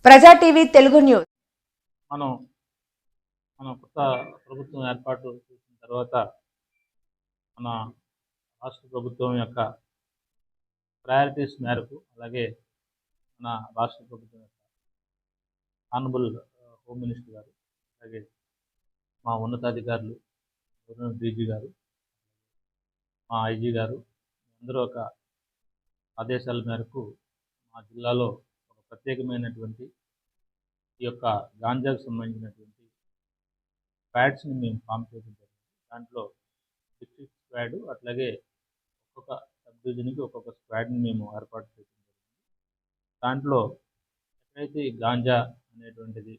ప్రజా TV Telugu news. మనం మన కొత్త ప్రభుత్వం ఏర్పాటు చేసిన తర్వాత మన రాష్ట్ర ప్రభుత్వం యొక్క ప్రయారిటీస్ మేరకు, అలాగే మన రాష్ట్ర ప్రభుత్వం యొక్క ఆనరబుల్ హోమ్ మినిస్టర్ గారు, అలాగే మా ఉన్నతాధికారులు, డీజీ గారు, మా ఐజీ గారు అందరూ ఒక ఆదేశాల మేరకు మా జిల్లాలో ఒక ప్రత్యేకమైనటువంటి ఈ యొక్క గాంజాకు సంబంధించినటువంటి స్క్వాడ్స్ని మేము ఫామ్ చేయడం జరిగింది. దాంట్లో డిస్ట్రిక్ట్ స్క్వాడ్, అట్లాగే ఒక్కొక్క సబ్ డివిజన్కి ఒక్కొక్క స్క్వాడ్ని మేము ఏర్పాటు చేయడం జరిగింది. దాంట్లో ఎక్కడైతే ఈ గాంజా అనేటువంటిది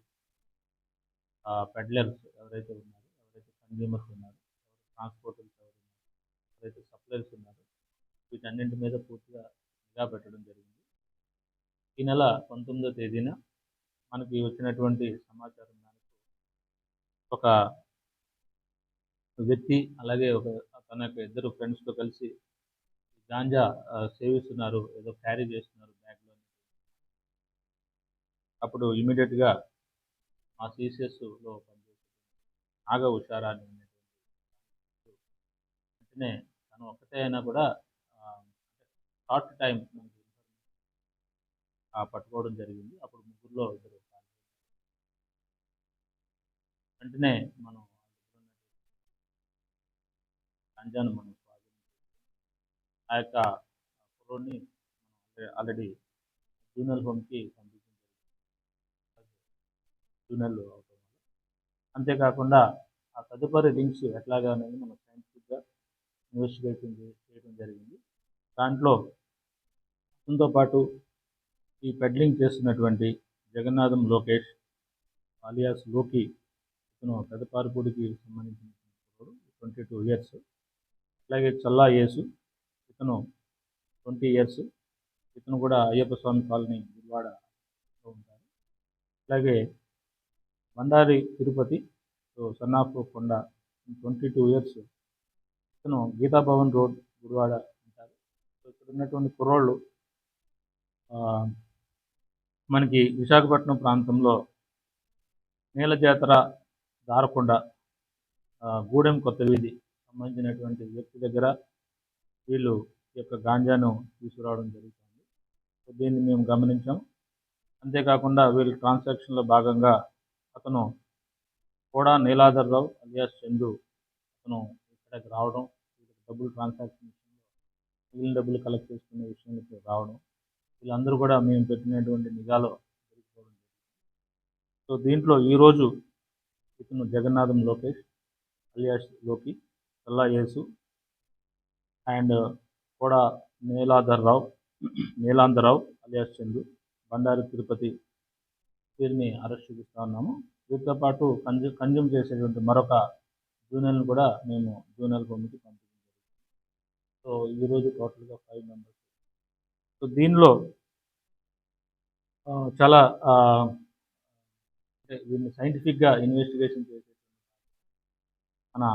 పెడ్లర్స్ ఎవరైతే ఉన్నారో, ఎవరైతే కన్జ్యూమర్స్ ఉన్నారో, ట్రాన్స్పోర్టర్స్ ఎవరు ఉన్నారో, ఎవరైతే సప్లయర్స్ ఉన్నారో, వీటన్నింటి మీద పూర్తిగా నిఘా పెట్టడం జరిగింది. ఈ నెల 19వ తేదీన మనకి వచ్చినటువంటి సమాచారం మేరకు ఒక వ్యక్తి, అలాగే తన యొక్క ఇద్దరు ఫ్రెండ్స్తో కలిసి గాంజా సేవిస్తున్నారు, ఏదో క్యారీ చేస్తున్నారు బ్యాగ్లో. అప్పుడు ఇమీడియట్గా మా సిసిఎస్లో పనిచేసే నాగ ఉషారా అని వెంటనే తను ఒక్కటే అయినా కూడా షార్ట్ టైం మనకి పట్టుకోవడం జరిగింది. అప్పుడు ముగ్గురులో ఇద్దరు వెంటనే మనం గాంజాను మనం ఆ యొక్క కుర్రోడ్ని ఆల్రెడీ జూనియర్ హోమ్కి పంపించడం జరిగింది, జూనియర్లు అవటం వల్ల. అంతేకాకుండా ఆ తదుపరి లింక్స్ ఎట్లాగా అనేది మనం సైంటిఫిక్గా ఇన్వెస్టిగేషన్ చేయడం జరిగింది. దాంట్లో అతనితో పాటు ఈ పెడ్లింగ్ చేస్తున్నటువంటి జగన్నాథం లోకేష్ అలియాస్ లోకి, ఇతను పెదపారుపూడికి సంబంధించిన 22 years. అలాగే చల్లా యేసు, ఇతను 20 years. ఇతను కూడా అయ్యప్ప స్వామి కాలనీ గుడివాడలో ఉంటారు. అలాగే బండారి తిరుపతి, సన్ ఆఫ్ కొండ, 22 years. ఇతను గీతాభవన్ రోడ్ గుడివాడ ఉంటారు. ఇక్కడ ఉన్నటువంటి కుర్రోళ్ళు మనకి విశాఖపట్నం ప్రాంతంలో నీల జాతర, దారకొండ, గూడెం కొత్త వీధి సంబంధించినటువంటి వ్యక్తి దగ్గర వీళ్ళు ఈ యొక్క గాంజాను తీసుకురావడం జరుగుతుంది. దీన్ని మేము గమనించాం. అంతేకాకుండా వీళ్ళ ట్రాన్సాక్షన్లో భాగంగా అతను కూడా నీలాధర్రావు అలియాస్ చందు, అతను ఇక్కడికి రావడం, డబ్బులు ట్రాన్సాక్షన్ విషయంలో మిగిలిన డబ్బులు కలెక్ట్ చేసుకునే విషయంలో రావడం, వీళ్ళందరూ కూడా మేము పెట్టినటువంటి నిఘాలో దొరికిపోవడం జరిగింది. సో దీంట్లో ఈరోజు ఇతను జగన్నాథం లోకేష్ అలియాస్ లోకి, చల్లా యేసు అండ్ కూడా నీలాంధరావు అలియాస్ చందు, బండారి తిరుపతి, వీరిని అరెస్ట్ చూపిస్తూ ఉన్నాము. వీరితో పాటు కన్జ్యూమ్ చేసేటువంటి మరొక జూనియర్ని కూడా మేము జూనియర్ హోమ్కి పంపించడం జరిగింది. సో ఈరోజు టోటల్గా 5 members. సో దీనిలో చాలా దీన్ని సైంటిఫిక్గా ఇన్వెస్టిగేషన్ చేసే మన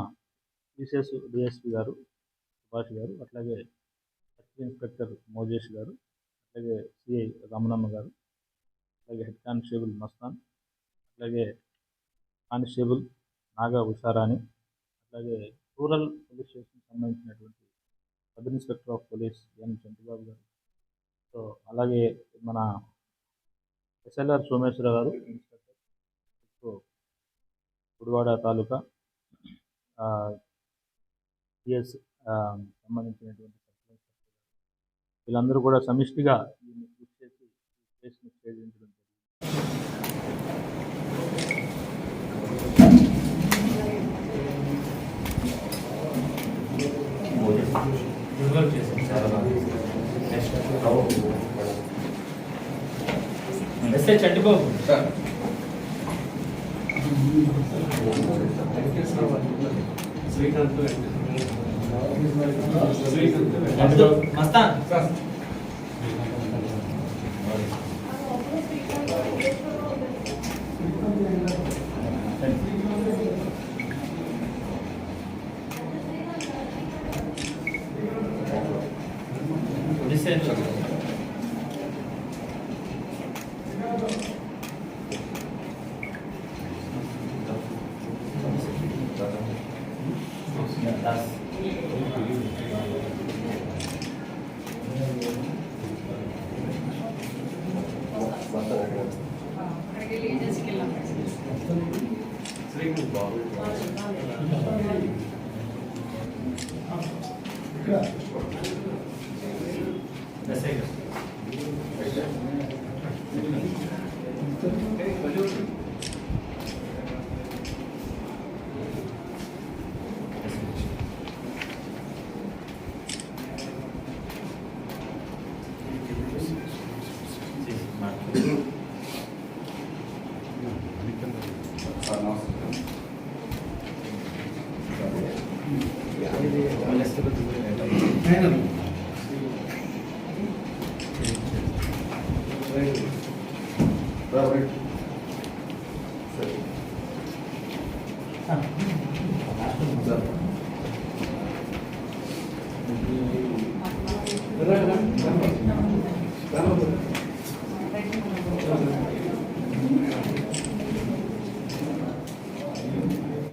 సిసిఎస్ డిఎస్పీ గారు సుభాష్ గారు, అట్లాగే సర్కిల్ ఇన్స్పెక్టర్ మోజేష్ గారు, అట్లాగే సిఐ రమణమ్మ గారు, అలాగే హెడ్ కానిస్టేబుల్ మస్తాన్, అట్లాగే కానిస్టేబుల్ నాగా ఉషారాణి, అట్లాగే రూరల్ పోలీస్ స్టేషన్కి సంబంధించినటువంటి సబ్ ఇన్స్పెక్టర్ ఆఫ్ పోలీస్ ఎన్ చంద్రబాబు గారు, సో అలాగే మన ఎస్ఎల్ఆర్ సోమేశ్వర గారు ఇన్స్పెక్టర్, సో గుడివాడ తాలూకా సిఎస్ సంబంధించినటువంటి సర్కిల్ ఇన్స్పెక్టర్, వీళ్ళందరూ కూడా సమిష్టిగా దీన్ని కృషి చేసి కేసును ఛేదించడం జరిగింది. చంటిబాబు మస్తాన్ అక్కడికి వెళ్ళి ఏజెన్సీకి వెళ్ళాం. Gracias.